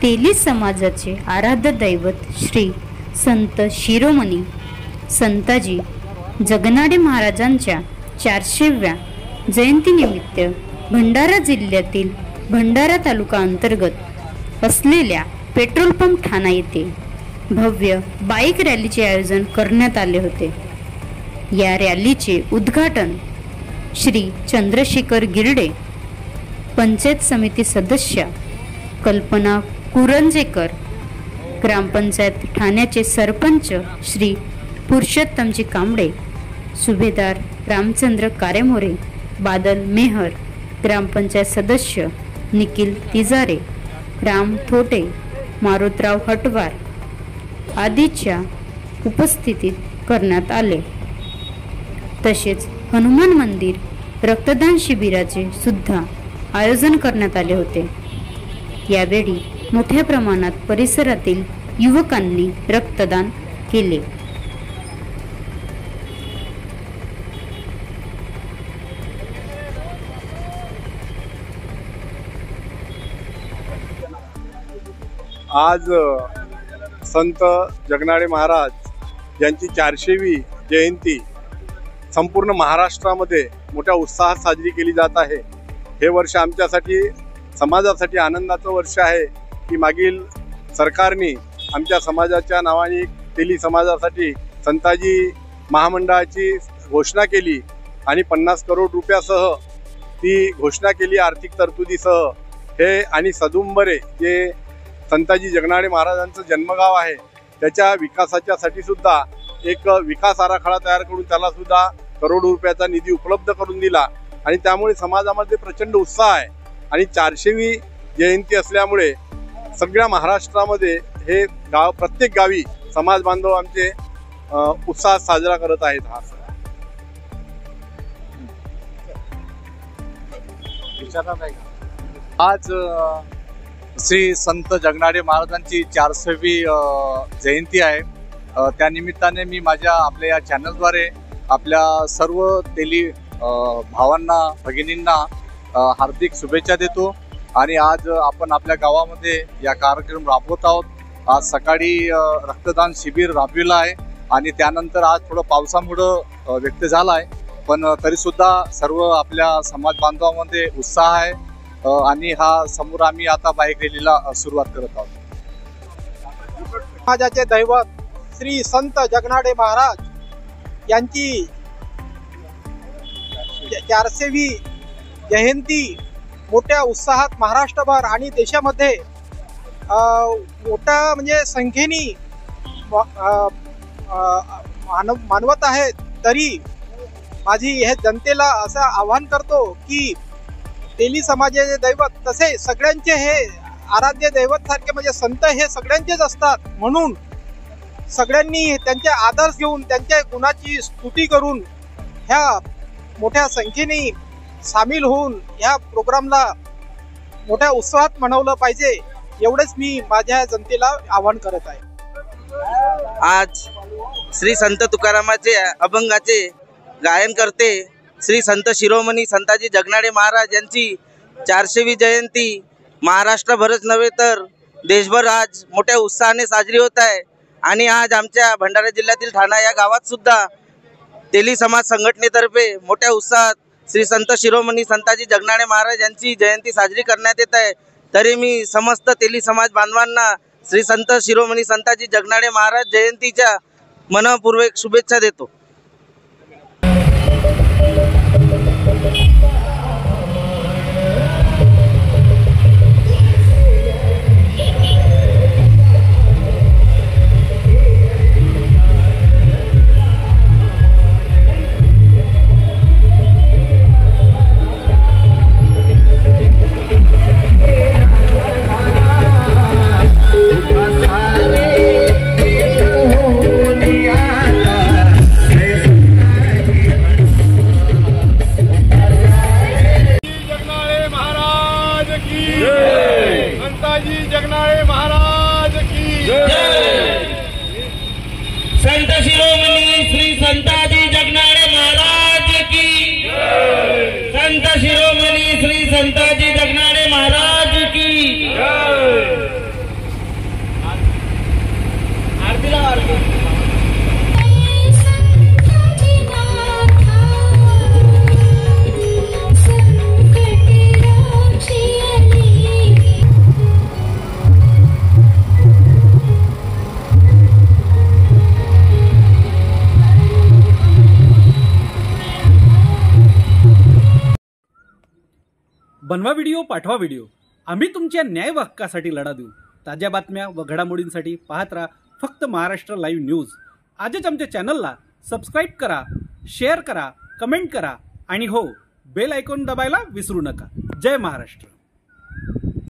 तेली समाजाचे आराध्य दैवत श्री संत शिरोमणी संताजी जगनाडे महाराजांच्या 400व्या जयंतीनिमित्त भंडारा जिल्ह्यातील भंडारा तालुका अंतर्गत असलेल्या पेट्रोल पंप ठाणा येथे भव्य बाईक रॅलीचे आयोजन करण्यात आले होते। या रॅलीचे उद्घाटन श्री चंद्रशेखर गिरडे, पंचायत समिती सदस्य कल्पना कुरंजेकर, ग्रामपंचायत ठाण्याचे सरपंच श्री पुरुषोत्तमजी कांबळे, सुभेदार रामचंद्र कारेमोरे, बादल मेहर, ग्रामपंचायत सदस्य निखिल तिजारे, राम थोटे, मारुतराव हटवार आदीच्या उपस्थितीत करण्यात आले। तसेच हनुमान मंदिर रक्तदान शिबिराचे सुद्धा आयोजन करण्यात आले होते। यावेळी मोठ्या प्रमाणात परिसरातील युवकांनी रक्तदान केले। आज संत जगनाडे महाराज यांची 400वी जयंती संपूर्ण महाराष्ट्रामध्ये मोठ्या उत्साहात साजरी केली जात आहे। हे वर्ष आमच्यासाठी समाजासाठी आनंदाचं वर्ष आहे की मागील सरकारने आमच्या समाजाच्या नावाने तेली समाजासाठी संताजी महामंडळाची घोषणा केली आणि 50 करोड रुपयासह ती घोषणा केली आर्थिक तरतुदीसह। हे आणि सदुंबरे जे संताजी जगनाडे महाराजांचं जन्मगाव आहे त्याच्या विकासाच्यासाठी सुद्धा एक विकास आराखडा तयार करून त्याला सुद्धा करोडो रुपयाचा निधी उपलब्ध करून दिला आणि त्यामुळे समाजामध्ये प्रचंड उत्साह आहे। आणि 400वी जयंती असल्यामुळे सगळ्या महाराष्ट्रामध्ये हे गाव प्रत्येक गावी समाज बांधव आमचे उत्साहात साजरा करत आहेत। हा आज श्री संत जगनाडे महाराजांची 400वी जयंती आहे। त्या निमित्ताने मी आपल्या या चॅनलद्वारे आपल्या सर्व तेली भावांना भगिनींना हार्दिक शुभेच्छा देतो। आणि आज आपण आपल्या गावामध्ये या कार्यक्रम राबवत आहोत। आज सकाळी रक्तदान शिबिर राबविलं आहे आणि त्यानंतर आज थोडं पावसामुळं व्यक्त झाला आहे, पण तरीसुद्धा सर्व आपल्या समाज बांधवांमध्ये उत्साह आहे आणि हा समोर आम्ही आता बाईक रॅलीला सुरुवात करत आहोत। समाजाचे दैवत श्री संत जगनाडे महाराज यांची 400वी जयंती मोठ्या उत्साहात महाराष्ट्रभर आणि देशामध्ये मोठ्या म्हणजे संख्येने मानवत आहेत। तरी माझी हे जनतेला असं आवाहन करतो की तेली समाजाचे दैवत तसे सगळ्यांचे हे आराध्य दैवत सारखे म्हणजे संत हे सगळ्यांचेच असतात, म्हणून सगळ्यांनी त्यांचे आदर्श घेऊन त्यांच्या गुणाची स्तुती करून ह्या मोठ्या संख्येने सामील होऊन ह्या प्रोग्रामला मोठ्या उत्साहात मनवलं पाहिजे, एवढेच मी माझ्या जनतेला आवाहन करत आहे। आज श्री संत तुकारामाचे अभंगाचे गायन करते श्री संत शिरोमणी संताजी जगनाडे महाराज यांची 400वी जयंती महाराष्ट्रभरच नव्हे तर देशभर आज मोठ्या उत्साहाने साजरी होत आहे। आणि आज आमच्या भंडारा जिल्ह्यातील ठाणा या गावात सुद्धा तेली समाज संघटनेतर्फे मोठ्या उत्साहात श्री संत शिरोमणी संताजी जगनाडे महाराज यांची जयंती साजरी करण्यात येत आहे। तरी मी समस्त तेली समाज बांधवांना श्री संत शिरोमणी संताजी जगनाडे महाराज जयंतीच्या मनपूर्वक शुभेच्छा देतो। बनवा व्हिडिओ, पाठवा व्हिडिओ. आम्ही तुमच्या न्याय व हक्कासाठी लढा देऊ. ताज्या बातम्या व घडामोडींसाठी पाहत राहा फक्त महाराष्ट्र लाईव्ह न्यूज. आजच आमच्या चॅनलला सबस्क्राईब करा, शेअर करा, कमेंट करा आणि हो, बेल आयकॉन दबायला विसरू नका. जय महाराष्ट्र.